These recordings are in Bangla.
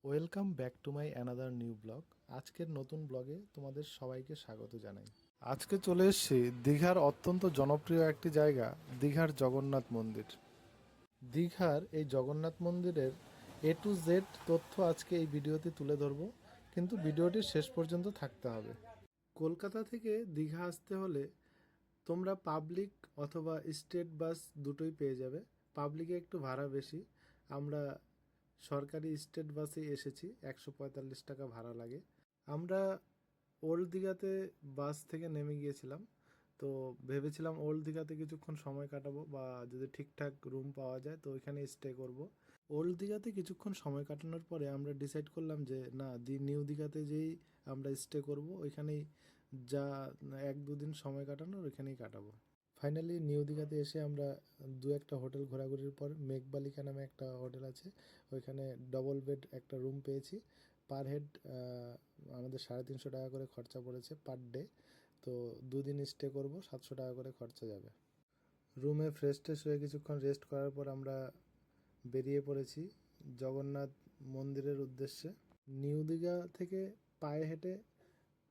Welcome back to my another new blog. আজকের নতুন ব্লগে তোমাদের সবাইকে স্বাগত জানাই। আজকে চলে এসেছি দীঘার অত্যন্ত জনপ্রিয় একটি জায়গা, দীঘার জগন্নাথ মন্দির। দীঘার এই জগন্নাথ মন্দিরের A to Z তথ্য আজকে এই ভিডিওতে তুলে ধরবো, কিন্তু ভিডিওটি শেষ পর্যন্ত থাকতে হবে। কলকাতা থেকে দীঘা আসতে হলে তোমরা পাবলিক অথবা স্টেট বাস দুটোই পেয়ে যাবে। পাবলিকে একটু ভাড়া বেশি, আমরা সরকারি স্টেট বাসে এসেছি, 145 টাকা ভাড়া লাগে। আমরা ওল্ড দীঘাতে বাস থেকে নেমে গিয়েছিলাম, তো ভেবেছিলাম ওল্ড দীঘাতে কিছুক্ষণ সময় কাটাবো বা যদি ঠিকঠাক রুম পাওয়া যায় তো ওইখানে স্টে করব। ওল্ড দীঘাতে কিছুক্ষণ সময় কাটানোর পরে আমরা ডিসাইড করলাম যে না, নিউ দীঘাতে যেই আমরা স্টে করব, ওইখানেই যা 1-2 দিন সময় কাটানোর ওইখানেই কাটাবো। ফাইনালি নিউ দীঘাতে এসে আমরা দু একটা হোটেল ঘোরাঘুরির পর মেঘবালিকা নামে একটা হোটেল আছে, ওইখানে ডবল বেড একটা রুম পেয়েছি। পার হেড আমাদের 350 টাকা করে খরচা পড়েছে পার ডে। তো 2 দিন স্টে করব, 700 টাকা করে খরচা যাবে। রুমে ফ্রেশ ট্রেশ হয়ে কিছুক্ষণ রেস্ট করার পর আমরা বেরিয়ে পড়েছি জগন্নাথ মন্দিরের উদ্দেশ্যে। নিউ দীঘা থেকে পায়ে হেঁটে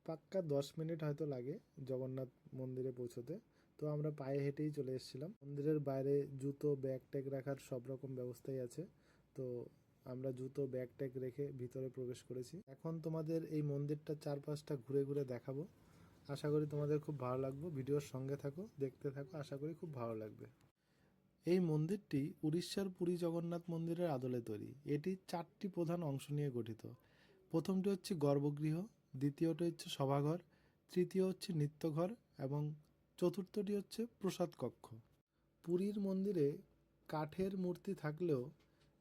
পাক্কা 10 মিনিট হয়তো লাগে জগন্নাথ মন্দিরে পৌঁছতে। তো আমরা পায়ে হেঁটেই চলে এসেছিলাম। মন্দিরের বাইরে জুতো ব্যাগ ট্যাগ রাখার সব রকম ব্যবস্থাই আছে, তো আমরা জুতো ব্যাগ ট্যাগ রেখে ভিতরে প্রবেশ করেছি। এখন তোমাদের এই মন্দিরটা চারপাশটা ঘুরে ঘুরে দেখাবো। আশা করি তোমাদের খুব ভালো লাগবে। ভিডিওর সঙ্গে থাকো, দেখতে থাকো, আশা করি খুব ভালো লাগবে। এই মন্দিরটি উড়িষ্যার পুরী জগন্নাথ মন্দিরের আদলে তৈরি। এটি 4টি প্রধান অংশ নিয়ে গঠিত। প্রথমটি হচ্ছে গর্ভগৃহ, দ্বিতীয়টি হচ্ছে সভাঘর, তৃতীয় হচ্ছে নিত্যঘর এবং চতুর্থটি হচ্ছে প্রসাদ কক্ষ। পুরীর মন্দিরে কাঠের মূর্তি থাকলেও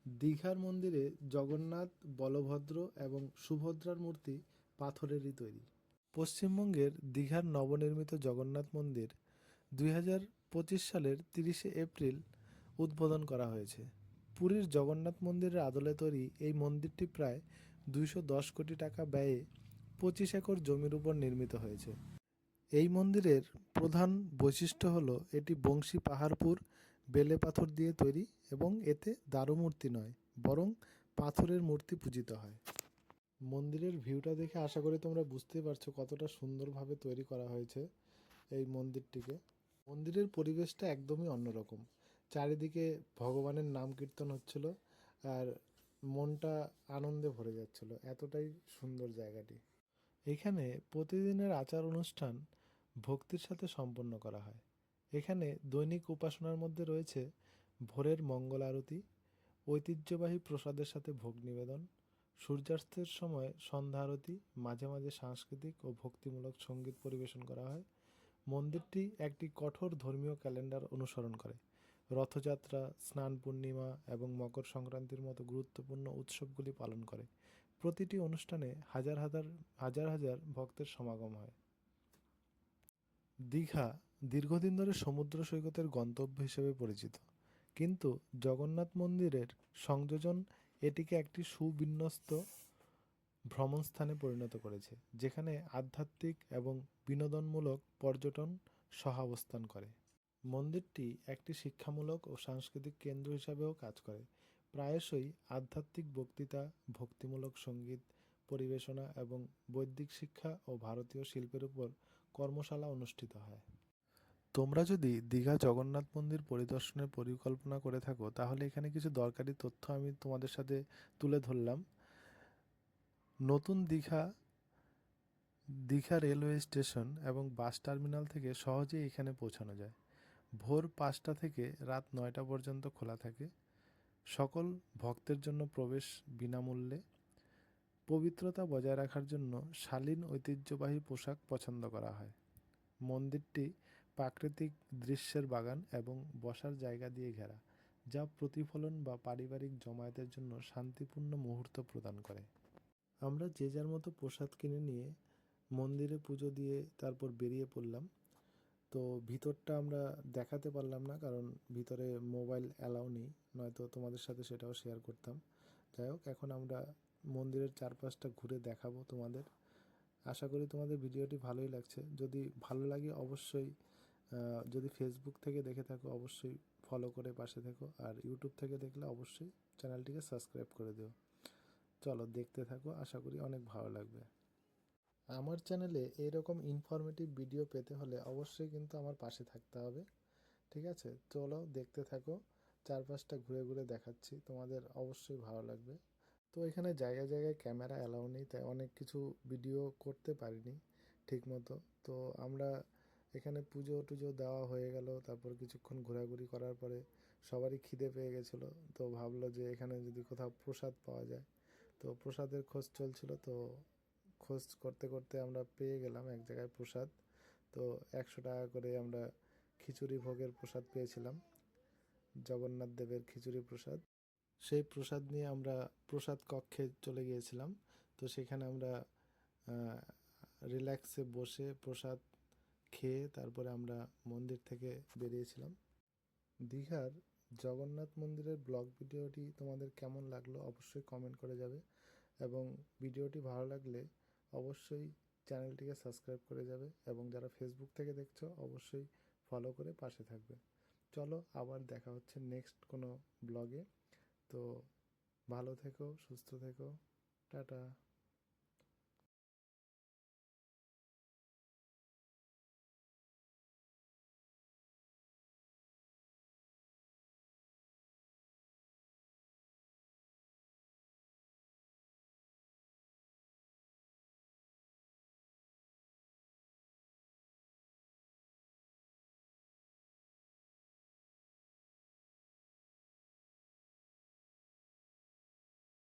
দীঘার মন্দিরে জগন্নাথ, বলভদ্র এবং সুভদ্রার মূর্তি পাথরেরই তৈরি। পশ্চিমবঙ্গের দীঘার নবনির্মিত জগন্নাথ মন্দির 2025 সালের 30শে এপ্রিল উদ্বোধন করা হয়েছে। পুরীর জগন্নাথ মন্দিরের আদলে তৈরি এই মন্দিরটি প্রায় 210 কোটি টাকা ব্যয়ে 25 একর জমির উপর নির্মিত হয়েছে। এই মন্দিরের প্রধান বৈশিষ্ট্য হলো এটি বংশী পাহাড়পুর বেলে পাথর দিয়ে তৈরি এবং এতে দারুমূর্তি নয়, বরং পাথরের মূর্তি পূজিত হয়। মন্দিরের ভিউটা দেখে আশা করি তোমরা বুঝতেই পারছো কতটা সুন্দরভাবে তৈরি করা হয়েছে এই মন্দিরটিকে। মন্দিরের পরিবেশটা একদমই অন্যরকম। চারিদিকে ভগবানের নাম কীর্তন হচ্ছিল আর মনটা আনন্দে ভরে যাচ্ছিল, এতটাই সুন্দর জায়গাটি। এখানে প্রতিদিনের আচার অনুষ্ঠান ভক্তির সাথে সম্পন্ন করা হয়। এখানে দৈনিক উপাসনার মধ্যে রয়েছে ভোরের মঙ্গল আরতি, ঐতিহ্যবাহী প্রসাদের সাথে ভোগ নিবেদন, সূর্যাস্তের সময় সন্ধ্যা আরতি, মাঝে মাঝে সাংস্কৃতিক ও ভক্তিমূলক সঙ্গীত পরিবেশন করা হয়। মন্দিরটি একটি কঠোর ধর্মীয় ক্যালেন্ডার অনুসরণ করে। রথযাত্রা, স্নান পূর্ণিমা এবং মকর সংক্রান্তির মতো গুরুত্বপূর্ণ উৎসবগুলি পালন করে। প্রতিটি অনুষ্ঠানে হাজার হাজার হাজার হাজার ভক্তের সমাগম হয়। দীঘা দীর্ঘদিন ধরে সমুদ্র সৈকতের গন্তব্য হিসেবে পরিচিত, কিন্তু জগন্নাথ মন্দিরের সংযোজন এটিকে একটি সুবিন্যস্ত ভ্রমণস্থানে পরিণত করেছে, যেখানে আধ্যাত্মিক এবং বিনোদনমূলক পর্যটন সহাবস্থান করে। মন্দিরটি একটি শিক্ষামূলক ও সাংস্কৃতিক কেন্দ্র হিসাবেও কাজ করে। প্রায়শই আধ্যাত্মিক বক্তৃতা, ভক্তিমূলক সঙ্গীত পরিবেশনা এবং বৈদিক শিক্ষা ও ভারতীয় শিল্পের উপর কর্মশালা অনুষ্ঠিত হয়। তোমরা যদি দীঘা জগন্নাথ মন্দির পরিদর্শনের পরিকল্পনা করে থাকো, তাহলে এখানে কিছু দরকারি তথ্য আমি তোমাদের সাথে তুলে ধরলাম। নতুন দীঘা দীঘা রেলওয়ে স্টেশন এবং বাস টার্মিনাল থেকে সহজেই এখানে পৌঁছানো যায়। ভোর 5টা থেকে রাত 9টা পর্যন্ত খোলা থাকে। সকল ভক্তের জন্য প্রবেশ বিনামূল্যে। পবিত্রতা বজায় রাখার জন্য শালীন ঐতিহ্যবাহী পোশাক পছন্দ করা হয়। মন্দিরটি প্রাকৃতিক দৃশ্যের বাগান এবং বসার জায়গা দিয়ে ঘেরা, যা প্রতিফলন বা পারিবারিক জমায়েতের জন্য শান্তিপূর্ণ মুহূর্ত প্রদান করে। আমরা যে যার মতো প্রসাদ কিনে নিয়ে মন্দিরে পুজো দিয়ে তারপর বেরিয়ে পড়লাম। তো ভিতরটা আমরা দেখাতে পারলাম না, কারণ ভিতরে মোবাইল অ্যালাউ নেই, নয়তো তোমাদের সাথে সেটাও শেয়ার করতাম। যাই হোক, এখন আমরা মন্দিরের চারপাশটা ঘুরে দেখাবো তোমাদের। আশা করি তোমাদের ভিডিওটি ভালোই লাগছে। যদি ভালো লাগে অবশ্যই, যদি ফেসবুক থেকে দেখে থাকো অবশ্যই ফলো করে পাশে থেকো, আর ইউটিউব থেকে দেখলে অবশ্যই চ্যানেলটিকে সাবস্ক্রাইব করে দিও। চলো দেখতে থাকো, আশা করি অনেক ভালো লাগবে। আমার চ্যানেলে এরকম ইনফরমেটিভ ভিডিও পেতে হলে অবশ্যই কিন্তু আমার পাশে থাকতে হবে। ঠিক আছে, চলো দেখতে থাকো। চারপাশটা ঘুরে ঘুরে দেখাচ্ছি, তোমাদের অবশ্যই ভালো লাগবে। তো এখানে জায়গায় জায়গায় ক্যামেরা অ্যালাউ নেই, তাই অনেক কিছু ভিডিও করতে পারিনি ঠিক মতো। তো আমরা এখানে পুজো টুজো দেওয়া হয়ে গেল, তারপর কিছুক্ষণ ঘোরাঘুরি করার পরে সবারই খিদে পেয়ে গেছিলো, তো ভাবলো যে এখানে যদি কোথাও প্রসাদ পাওয়া যায়। তো প্রসাদের খোঁজ চলছিল, তো খোঁজ করতে করতে আমরা পেয়ে গেলাম এক জায়গায় প্রসাদ। তো 100 টাকা করে আমরা খিচুড়ি ভোগের প্রসাদ পেয়েছিলাম, জগন্নাথ দেবের খিচুড়ি প্রসাদ। সেই প্রসাদ নিয়ে আমরা প্রসাদ কক্ষে চলে গিয়েছিলাম। তো সেখানে আমরা রিল্যাক্সে বসে প্রসাদ খেয়ে তারপরে আমরা মন্দির থেকে বেরিয়েছিলাম। দীঘার জগন্নাথ মন্দিরের ব্লগ ভিডিওটি তোমাদের কেমন লাগলো অবশ্যই কমেন্ট করে যাবে, এবং ভিডিওটি ভালো লাগলে অবশ্যই চ্যানেলটিকে সাবস্ক্রাইব করে যাবে, এবং যারা ফেসবুক থেকে দেখছো অবশ্যই ফলো করে পাশে থাকবে। চলো আবার দেখা হচ্ছে নেক্সট কোনো ব্লগে। তো ভালো থেকো, সুস্থ থেকো, টাটা।